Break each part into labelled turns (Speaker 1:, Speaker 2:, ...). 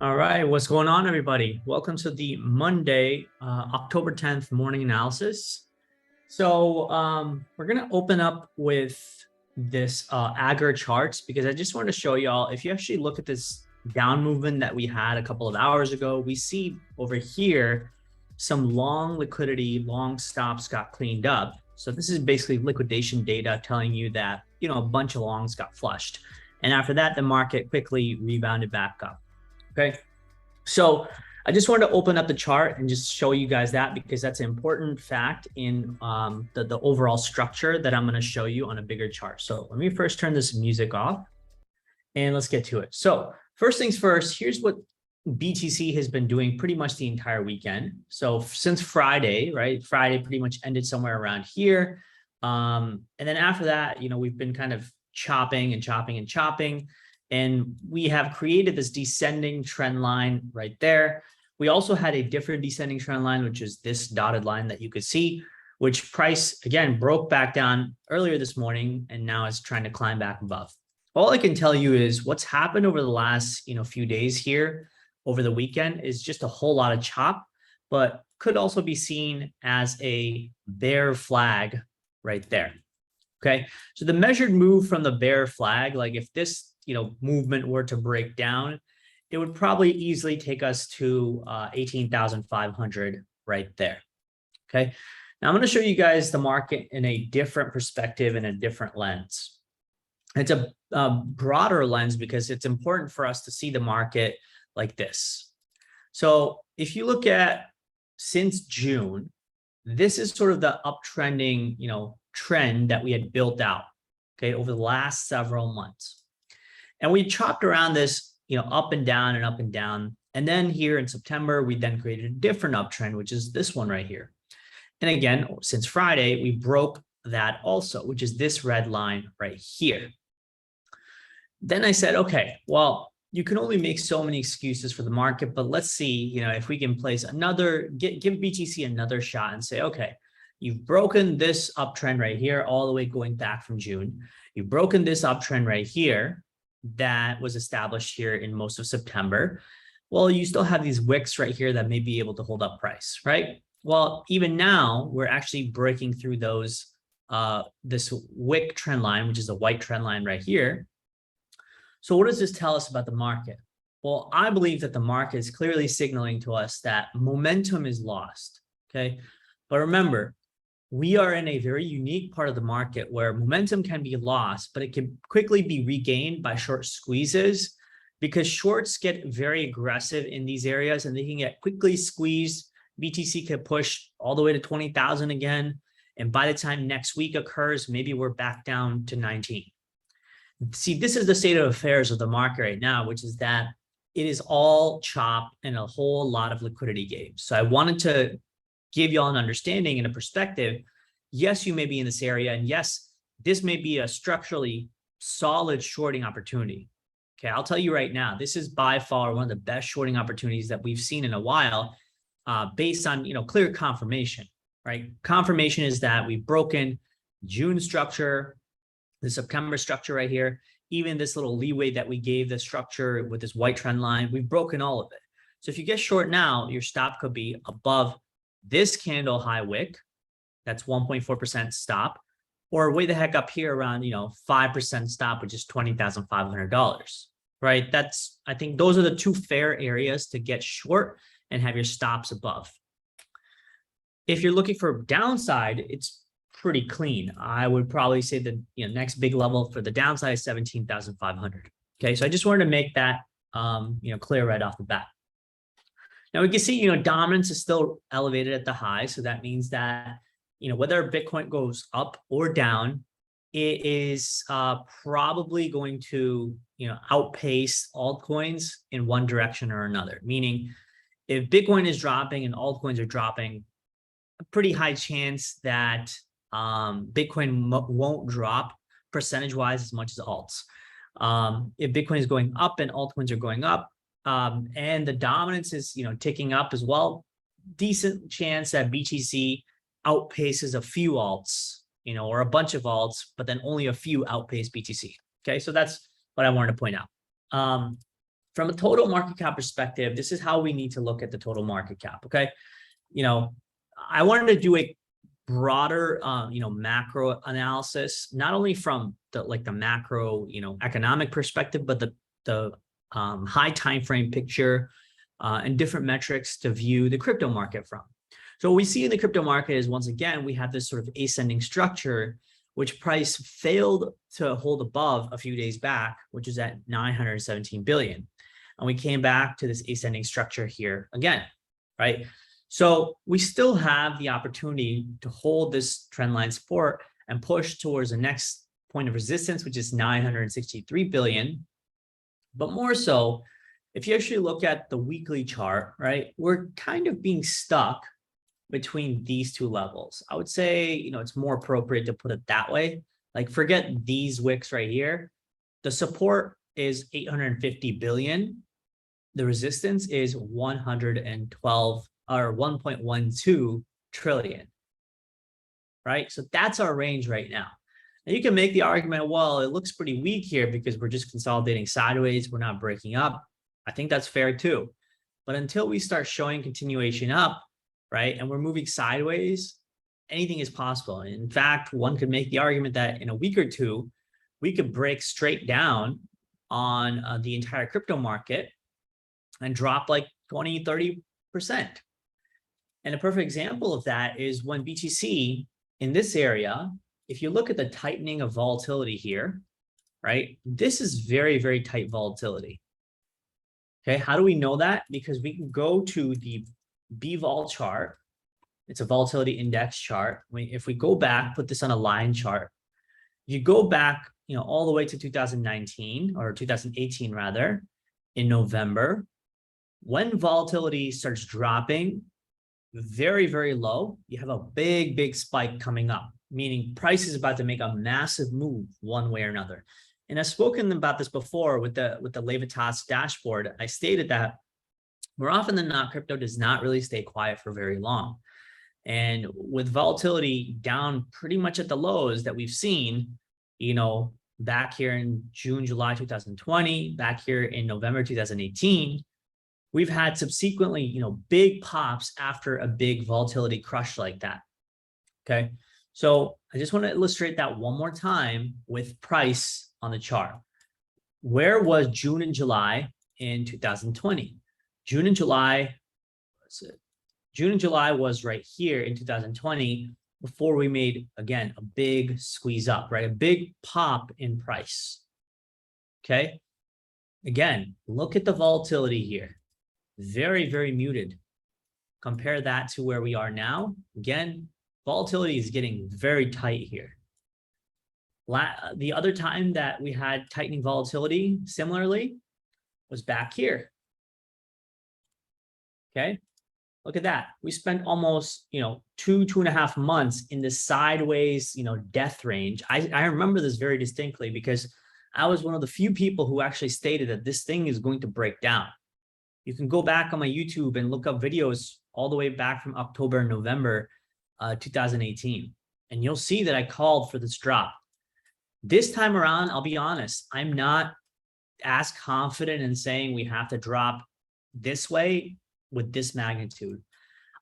Speaker 1: All right, what's going on, everybody? Welcome to the Monday, October 10th morning analysis. So we're going to open up with this aggr charts because I just want to show y'all, if you actually look at this down movement that we had a couple of hours ago, we see over here some long liquidity, long stops got cleaned up. So this is basically liquidation data telling you that, a bunch of longs got flushed. And after that, the market quickly rebounded back up. Okay, so I just wanted to open up the chart and just show you guys that because that's an important fact in the overall structure that I'm going to show you on a bigger chart. So let me first turn this music off and let's get to it. So first things first, here's what BTC has been doing pretty much the entire weekend. So since Friday, right? Friday pretty much ended somewhere around here. And then after that, we've been kind of chopping and chopping and chopping. And we have created this descending trend line right there. We also had a different descending trend line, which is this dotted line that you could see, which price, again, broke back down earlier this morning, and now it's trying to climb back above. All I can tell you is what's happened over the last few days here over the weekend is just a whole lot of chop, but could also be seen as a bear flag right there. Okay, so the measured move from the bear flag, like if this movement were to break down, it would probably easily take us to 18,500 right there. Okay, now I'm going to show you guys the market in a different perspective and a different lens. It's a broader lens because it's important for us to see the market like this. So if you look at since June, this is sort of the uptrending trend that we had built out, okay, over the last several months. And we chopped around this, up and down and up and down. And then here in September, we then created a different uptrend, which is this one right here. And again, since Friday, we broke that also, which is this red line right here. Then I said, okay, well, you can only make so many excuses for the market, but let's see, if we can place another, give BTC another shot and say, okay, you've broken this uptrend right here, all the way going back from June. You've broken this uptrend right here that was established here in most of September. Well, you still have these wicks right here that may be able to hold up price, right? Well, even now we're actually breaking through those, this wick trend line, which is a white trend line right here. So what does this tell us about the market? Well, I believe that the market is clearly signaling to us that momentum is lost, okay? But remember, we are in a very unique part of the market where momentum can be lost, but it can quickly be regained by short squeezes because shorts get very aggressive in these areas and they can get quickly squeezed. BTC could push all the way to 20,000 again. And by the time next week occurs, maybe we're back down to 19. See, this is the state of affairs of the market right now, which is that it is all chop and a whole lot of liquidity games. So I wanted to give y'all an understanding and a perspective. Yes, you may be in this area, and yes, this may be a structurally solid shorting opportunity. Okay, I'll tell you right now, this is by far one of the best shorting opportunities that we've seen in a while, based on clear confirmation. Right, confirmation is that we've broken June structure, the September structure right here, even this little leeway that we gave the structure with this white trend line, we've broken all of it. So if you get short now, your stop could be above this candle high wick, that's 1.4% stop, or way the heck up here around 5% stop, which is $20,500, right? I think those are the two fair areas to get short and have your stops above. If you're looking for downside, it's pretty clean. I would probably say the next big level for the downside is 17,500. Okay, so I just wanted to make that clear right off the bat. Now we can see dominance is still elevated at the high, so that means that whether Bitcoin goes up or down, it is probably going to outpace altcoins in one direction or another. Meaning, if Bitcoin is dropping and altcoins are dropping, a pretty high chance that Bitcoin won't drop percentage-wise as much as alts. If Bitcoin is going up and altcoins are going up, and the dominance is ticking up as well, decent chance that BTC outpaces a few alts, or a bunch of alts, but then only a few outpace BTC. Okay, so that's what I wanted to point out. from a total market cap perspective, this is how we need to look at the total market cap. Okay. I wanted to do a broader, macro analysis, not only from the macro, economic perspective, but the high time frame picture and different metrics to view the crypto market from. So what we see in the crypto market is, once again, we have this sort of ascending structure, which price failed to hold above a few days back, which is at 917 billion. And we came back to this ascending structure here again, right? So we still have the opportunity to hold this trend line support and push towards the next point of resistance, which is 963 billion. But more so, if you actually look at the weekly chart, right, we're kind of being stuck between these two levels. I would say, it's more appropriate to put it that way. Like, forget these wicks right here. The support is 850 billion. The resistance is 112 or 1.12 trillion, right? So that's our range right now. And you can make the argument, well, it looks pretty weak here because we're just consolidating sideways. We're not breaking up. I think that's fair too. But until we start showing continuation up, right, and we're moving sideways, anything is possible. In fact, one could make the argument that in a week or two, we could break straight down on the entire crypto market and drop like 20, 30%. And a perfect example of that is when BTC in this area, if you look at the tightening of volatility here, right, this is very, very tight volatility. Okay, how do we know that? Because we can go to the BVol chart. It's a volatility index chart. If we go back, put this on a line chart, you go back, all the way to 2019 or 2018 rather, in November, when volatility starts dropping very, very low, you have a big, big spike coming up, meaning price is about to make a massive move one way or another. And I've spoken about this before with the Levitas dashboard. I stated that more often than not, crypto does not really stay quiet for very long. And with volatility down pretty much at the lows that we've seen, back here in June, July 2020, back here in November 2018, we've had subsequently, big pops after a big volatility crush like that. Okay. So I just want to illustrate that one more time with price on the chart. Where was June and July in 2020? June and July was right here in 2020 before we made, again, a big squeeze up, right? A big pop in price. Okay. Again, look at the volatility here. Very, very muted. Compare that to where we are now. Again, volatility is getting very tight here. The other time that we had tightening volatility similarly was back here. Okay, look at that. We spent almost, 2.5 months in this sideways, death range. I remember this very distinctly because I was one of the few people who actually stated that this thing is going to break down. You can go back on my YouTube and look up videos all the way back from October and November 2018. And you'll see that I called for this drop. This time around, I'll be honest, I'm not as confident in saying we have to drop this way with this magnitude.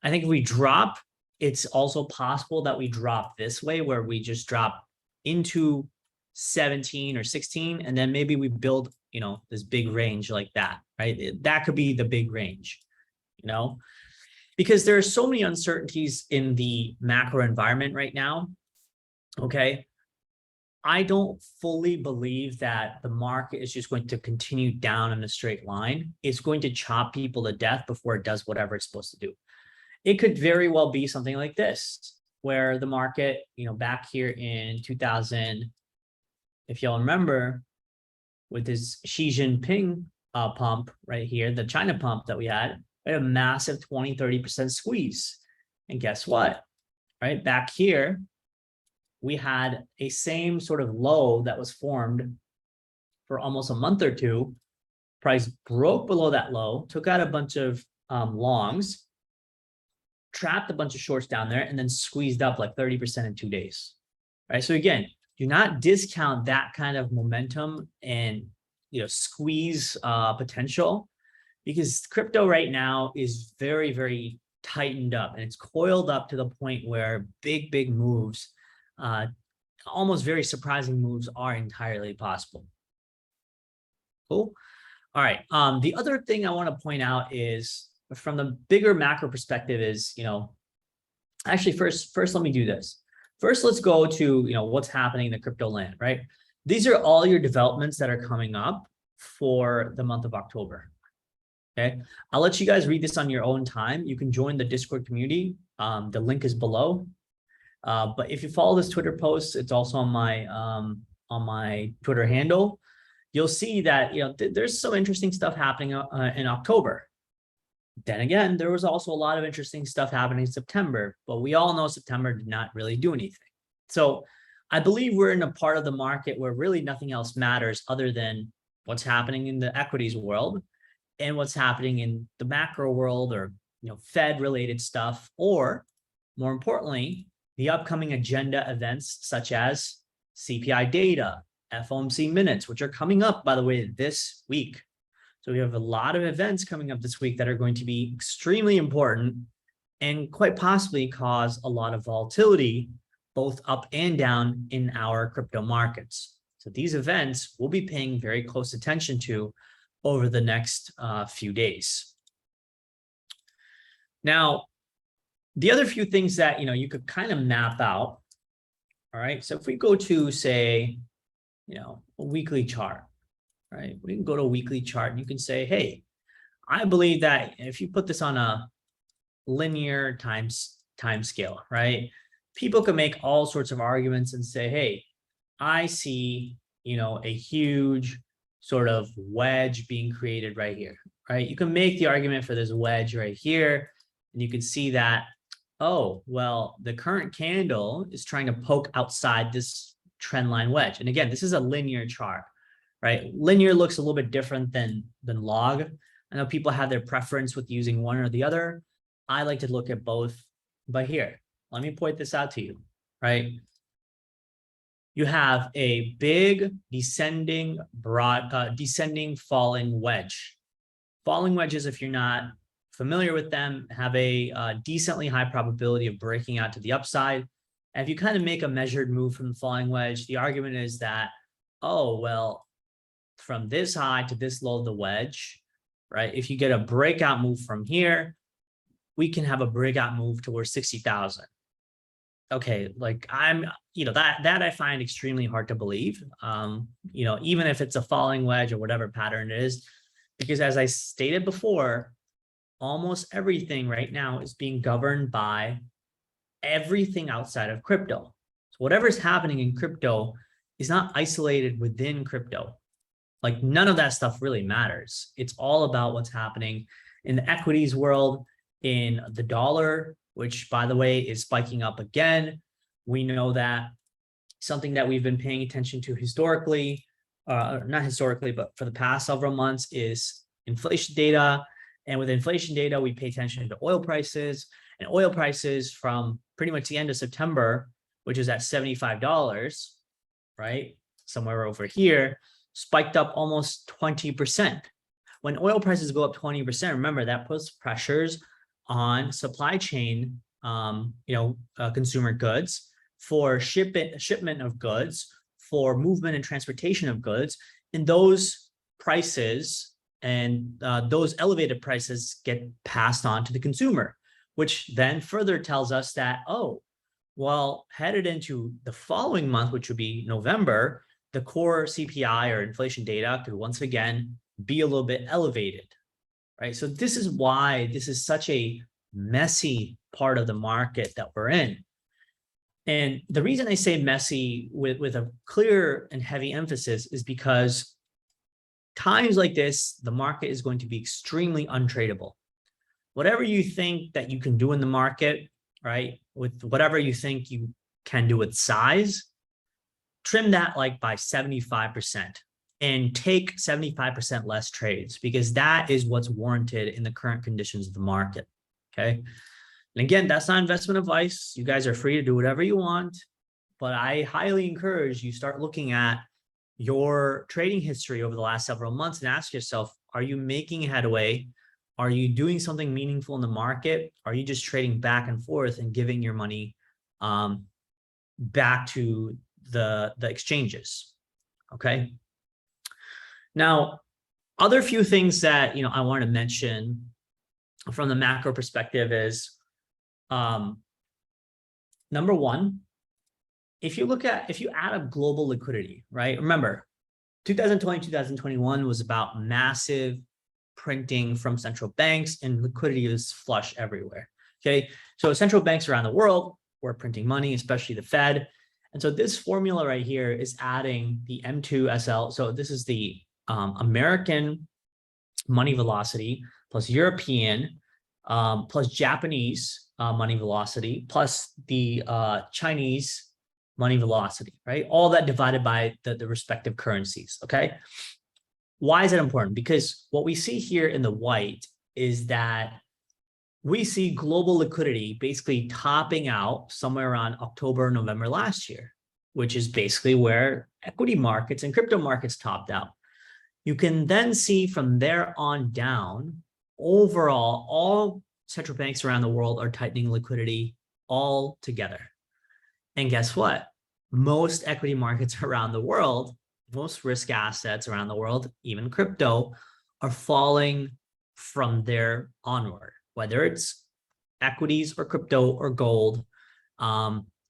Speaker 1: I think if we drop, it's also possible that we drop this way where we just drop into 17 or 16, and then maybe we build, this big range like that, right? That could be the big range, because there are so many uncertainties in the macro environment right now. Okay. I don't fully believe that the market is just going to continue down in a straight line. It's going to chop people to death before it does whatever it's supposed to do. It could very well be something like this, where the market, back here in 2000, if y'all remember, with this Xi Jinping pump right here, the China pump that we had a massive 20, 30% squeeze. And guess what? Right back here, we had a same sort of low that was formed for almost a month or two. Price broke below that low, took out a bunch of longs, trapped a bunch of shorts down there, and then squeezed up like 30% in 2 days. Right. So again, do not discount that kind of momentum and squeeze potential, because crypto right now is very, very tightened up, and it's coiled up to the point where big moves, almost very surprising moves, are entirely possible. Cool. All right. The other thing I want to point out is, from the bigger macro perspective, is, actually first let me do this. First, let's go to, what's happening in the crypto land, right? These are all your developments that are coming up for the month of October. Okay, I'll let you guys read this on your own time. You can join the Discord community. The link is below. But if you follow this Twitter post, it's also on my Twitter handle. You'll see that there's some interesting stuff happening in October. Then again, there was also a lot of interesting stuff happening in September, but we all know September did not really do anything. So I believe we're in a part of the market where really nothing else matters other than what's happening in the equities world and what's happening in the macro world, or Fed related stuff, or more importantly, the upcoming agenda events such as CPI data, FOMC minutes, which are coming up, by the way, this week. So we have a lot of events coming up this week that are going to be extremely important and quite possibly cause a lot of volatility, both up and down, in our crypto markets. So these events we'll be paying very close attention to over the next few days. Now, the other few things that you could kind of map out. All right, so if we go to, say, a weekly chart, right? We can go to a weekly chart and you can say, hey, I believe that if you put this on a linear time scale, right? People can make all sorts of arguments and say, hey, I see, a huge sort of wedge being created right here, right? You can make the argument for this wedge right here, and you can see that, oh, well, the current candle is trying to poke outside this trend line wedge. And again, this is a linear chart, right? Linear looks a little bit different than log. I know people have their preference with using one or the other. I like to look at both. But here, let me point this out to you, right? You have a big descending falling wedge. Falling wedges, if you're not familiar with them, have a decently high probability of breaking out to the upside. And if you kind of make a measured move from the falling wedge, the argument is that, oh, well, from this high to this low of the wedge, right? If you get a breakout move from here, we can have a breakout move towards 60,000. Okay, like that I find extremely hard to believe. Even if it's a falling wedge or whatever pattern it is, because as I stated before, almost everything right now is being governed by everything outside of crypto. So whatever's happening in crypto is not isolated within crypto. Like, none of that stuff really matters. It's all about what's happening in the equities world, in the dollar, which, by the way, is spiking up again. We know that something that we've been paying attention to historically, not historically, but for the past several months, is inflation data. And with inflation data, we pay attention to oil prices. And oil prices from pretty much the end of September, which is at $75, right? Somewhere over here, spiked up almost 20%. When oil prices go up 20%, remember that puts pressures on supply chain, consumer goods, for shipment of goods, for movement and transportation of goods, and those prices and those elevated prices get passed on to the consumer, which then further tells us that, oh, well, headed into the following month, which would be November, the core CPI or inflation data could once again be a little bit elevated, right? So this is why this is such a messy part of the market that we're in. And the reason I say messy with a clear and heavy emphasis is because times like this, the market is going to be extremely untradeable. Whatever you think that you can do in the market, right, with whatever you think you can do with size, trim that like by 75% and take 75% less trades, because that is what's warranted in the current conditions of the market. Okay. And again, that's not investment advice. You guys are free to do whatever you want, but I highly encourage you start looking at your trading history over the last several months and ask yourself, are you making headway? Are you doing something meaningful in the market? Are you just trading back and forth and giving your money back to the exchanges? Okay. Now, other few things that I want to mention from the macro perspective is, number one, if you add up global liquidity, right? Remember, 2020, 2021 was about massive printing from central banks, and liquidity is flush everywhere. Okay, so central banks around the world were printing money, especially the Fed. And so this formula right here is adding the M2SL. So this is the American money velocity plus European plus Japanese money velocity plus the Chinese money velocity, right? All that divided by the respective currencies, okay? Why is it important? Because what we see here in the white is that we see global liquidity basically topping out somewhere around October, November last year, which is basically where equity markets and crypto markets topped out. You can then see from there on down, overall, all central banks around the world are tightening liquidity all together. And guess what? Most equity markets around the world, most risk assets around the world, even crypto, are falling from there onward. Whether it's equities or crypto or gold,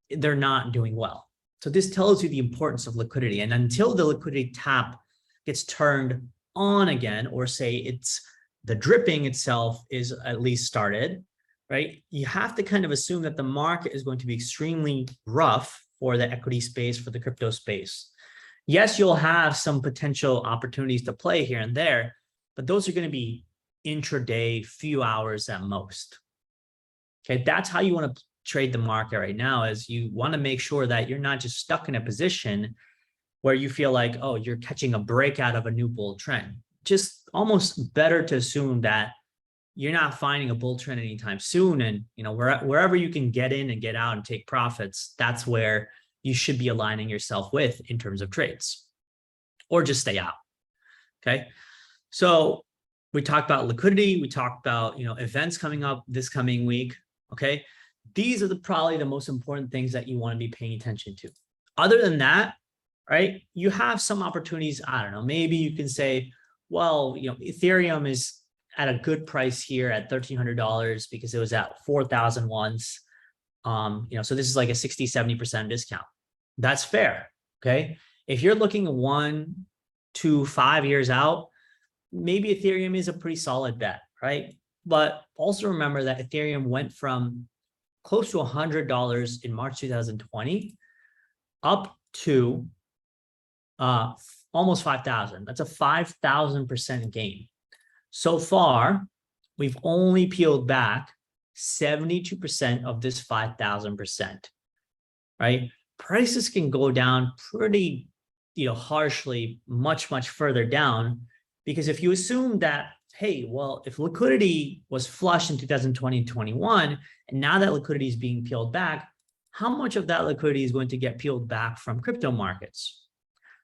Speaker 1: they're not doing well. So this tells you the importance of liquidity. And until the liquidity tap gets turned on again, or say it's the dripping itself is at least started, right? You have to kind of assume that the market is going to be extremely rough for the equity space, for the crypto space. Yes, you'll have some potential opportunities to play here and there, but those are going to be intraday, few hours at most. Okay, that's how you want to trade the market right now, is you want to make sure that you're not just stuck in a position where you feel like, oh, you're catching a breakout of a new bull trend. Just almost better to assume that you're not finding a bull trend anytime soon. And wherever you can get in and get out and take profits, that's where you should be aligning yourself with in terms of trades, or just stay out. Okay. So we talked about liquidity. We talked about, events coming up this coming week. Okay. These are probably the most important things that you want to be paying attention to. Other than that, right, you have some opportunities. I don't know, maybe you can say, well, Ethereum is at a good price here at $1,300 because it was at 4,000 once. So this is like a 60-70% discount. That's fair. Okay. If you're looking 1 to 5 years out, maybe Ethereum is a pretty solid bet, right? But also remember that Ethereum went from close to $100 in March 2020 up to almost 5,000. That's a 5,000% gain. So far, we've only peeled back 72% of this 5,000%, right? Prices can go down pretty, harshly, much further down, because if you assume that, hey, well, if liquidity was flush in 2020 and 21, and now that liquidity is being peeled back, how much of that liquidity is going to get peeled back from crypto markets?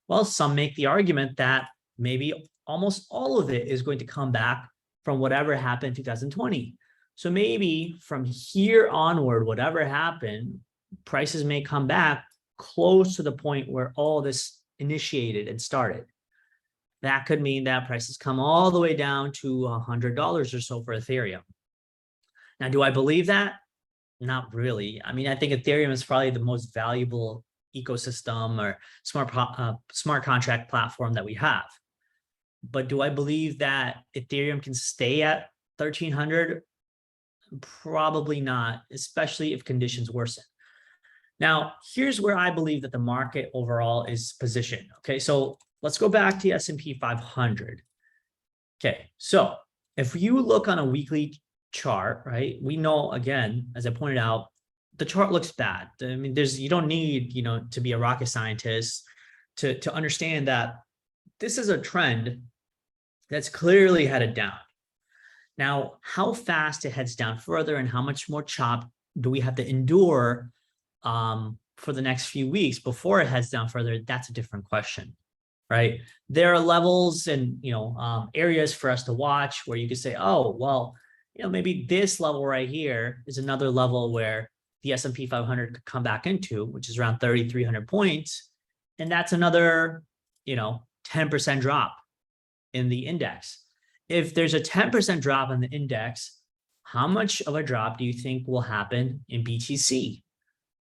Speaker 1: Well, some make the argument that maybe almost all of it is going to come back from whatever happened in 2020. So maybe from here onward, whatever happened, prices may come back close to the point where all this initiated and started. That could mean that prices come all the way down to $100 or so for Ethereum. Now, do I believe that? Not really. I mean, I think Ethereum is probably the most valuable ecosystem or smart contract platform that we have. But do I believe that Ethereum can stay at 1,300? Probably not, especially if conditions worsen. Now, here's where I believe that the market overall is positioned. Okay, so let's go back to S&P 500. Okay, so if you look on a weekly chart, right, we know, again, as I pointed out, the chart looks bad. I mean, you don't need, to be a rocket scientist to understand that this is a trend that's clearly headed down. Now, how fast it heads down further and how much more chop do we have to endure for the next few weeks before it heads down further? That's a different question. right? There are levels and, areas for us to watch where you could say, oh, well, maybe this level right here is another level where the S&P 500 could come back into, which is around 3,300 points. And that's another, 10% drop in the index. If there's a 10% drop in the index, how much of a drop do you think will happen in BTC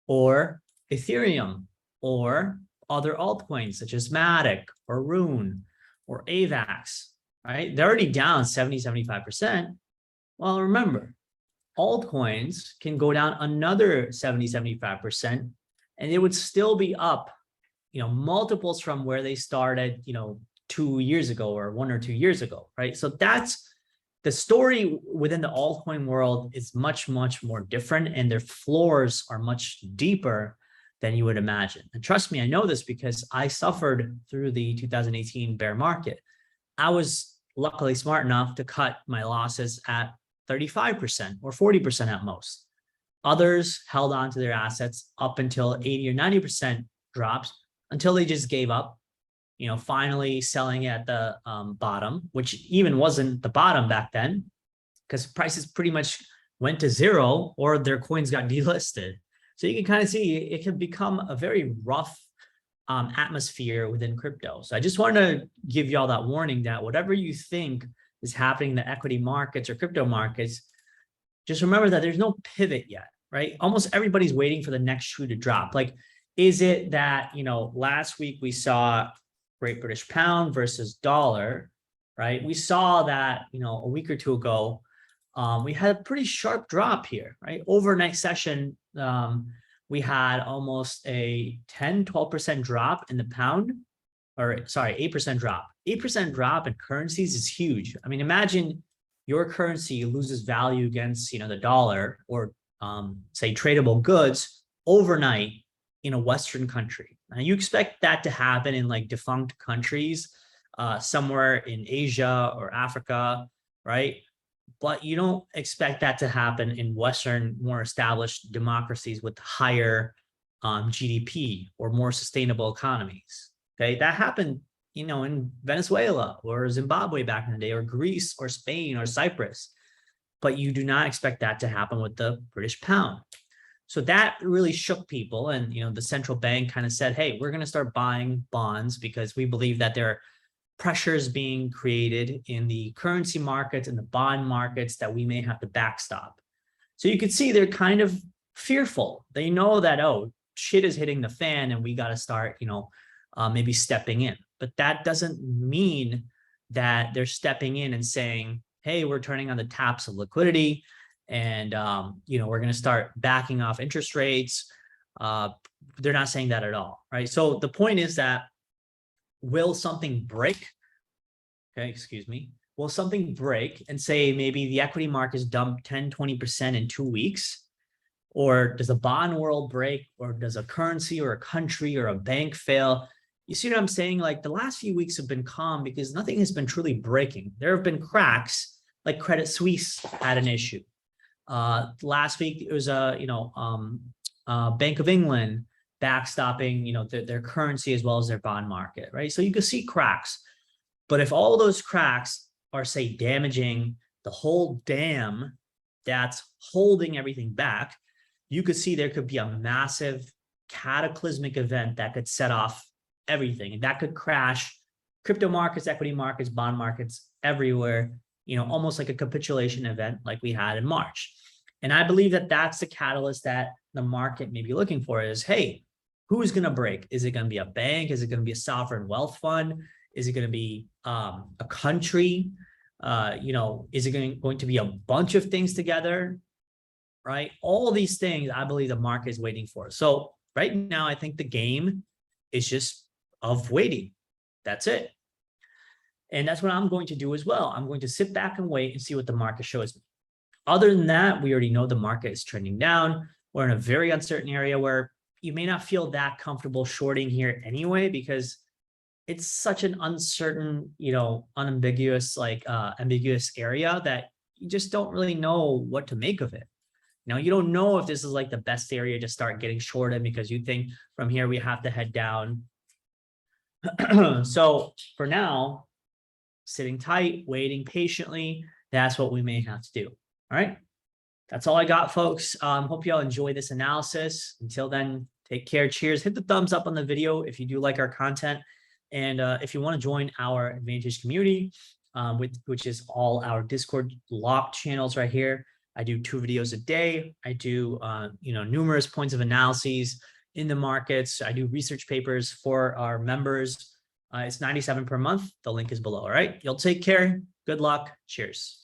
Speaker 1: or Ethereum or other altcoins such as Matic or Rune or AVAX, right? They're already down 70, 75%. Well, remember, altcoins can go down another 70, 75%, and it would still be up, multiples from where they started, 2 years ago or 1 or 2 years ago, right? So that's the story within the altcoin world is much, much more different, and their floors are much deeper than you would imagine. And trust me, I know this because I suffered through the 2018 bear market. I was luckily smart enough to cut my losses at 35% or 40% at most. Others held on to their assets up until 80 or 90% drops until they just gave up, finally selling at the bottom, which even wasn't the bottom back then because prices pretty much went to zero or their coins got delisted. So you can kind of see it can become a very rough atmosphere within crypto. So I just want to give you all that warning that whatever you think is happening in the equity markets or crypto markets, just remember that there's no pivot yet, right? Almost everybody's waiting for the next shoe to drop. Like, is it that, last week we saw Great British Pound versus dollar, right? We saw that, a week or two ago, we had a pretty sharp drop here, right? Overnight session, we had almost a 10, 12% drop in the pound, or sorry, 8% drop. 8% drop in currencies is huge. I mean, imagine your currency loses value against, the dollar or say tradable goods overnight in a Western country. Now you expect that to happen in like defunct countries, somewhere in Asia or Africa, right? But you don't expect that to happen in Western, more established democracies with higher GDP or more sustainable economies. Okay, that happened, in Venezuela or Zimbabwe back in the day, or Greece or Spain or Cyprus. But you do not expect that to happen with the British pound. So that really shook people. And, the central bank kind of said, hey, we're going to start buying bonds because we believe that there are pressures being created in the currency markets and the bond markets that we may have to backstop. So you can see they're kind of fearful. They know that, oh, shit is hitting the fan and we got to start, maybe stepping in. But that doesn't mean that they're stepping in and saying, hey, we're turning on the taps of liquidity and, we're going to start backing off interest rates. They're not saying that at all, right? So the point is that will something break? Okay, excuse me. Will something break and say maybe the equity markets dump 10, 20% in 2 weeks? Or does the bond world break? Or does a currency or a country or a bank fail? You see what I'm saying? Like the last few weeks have been calm because nothing has been truly breaking. There have been cracks, like Credit Suisse had an issue. Last week it was Bank of England backstopping, their currency as well as their bond market, right? So you can see cracks, but if all those cracks are, say, damaging the whole dam that's holding everything back, you could see there could be a massive cataclysmic event that could set off everything, and that could crash crypto markets, equity markets, bond markets everywhere, almost like a capitulation event like we had in March. And I believe that that's the catalyst that the market may be looking for is, hey, who's going to break? Is it going to be a bank? Is it going to be a sovereign wealth fund? Is it going to be a country? Is it going to be a bunch of things together, right? All these things, I believe the market is waiting for. So right now, I think the game is just of waiting. That's it. And that's what I'm going to do as well. I'm going to sit back and wait and see what the market shows me. Other than that, we already know the market is trending down. We're in a very uncertain area where you may not feel that comfortable shorting here anyway, because it's such an uncertain, unambiguous, ambiguous area that you just don't really know what to make of it. You don't know if this is like the best area to start getting shorted because you think from here we have to head down So for now, sitting tight, waiting patiently, that's what we may have to do. All right. That's all I got, folks. Hope you all enjoy this analysis. Until then, take care. Cheers. Hit the thumbs up on the video if you do like our content. And if you want to join our Advantage community, which is all our Discord locked channels right here. I do 2 videos a day. I do numerous points of analyses in the markets. I do research papers for our members. It's $97 per month. The link is below. All right. You'll take care. Good luck. Cheers.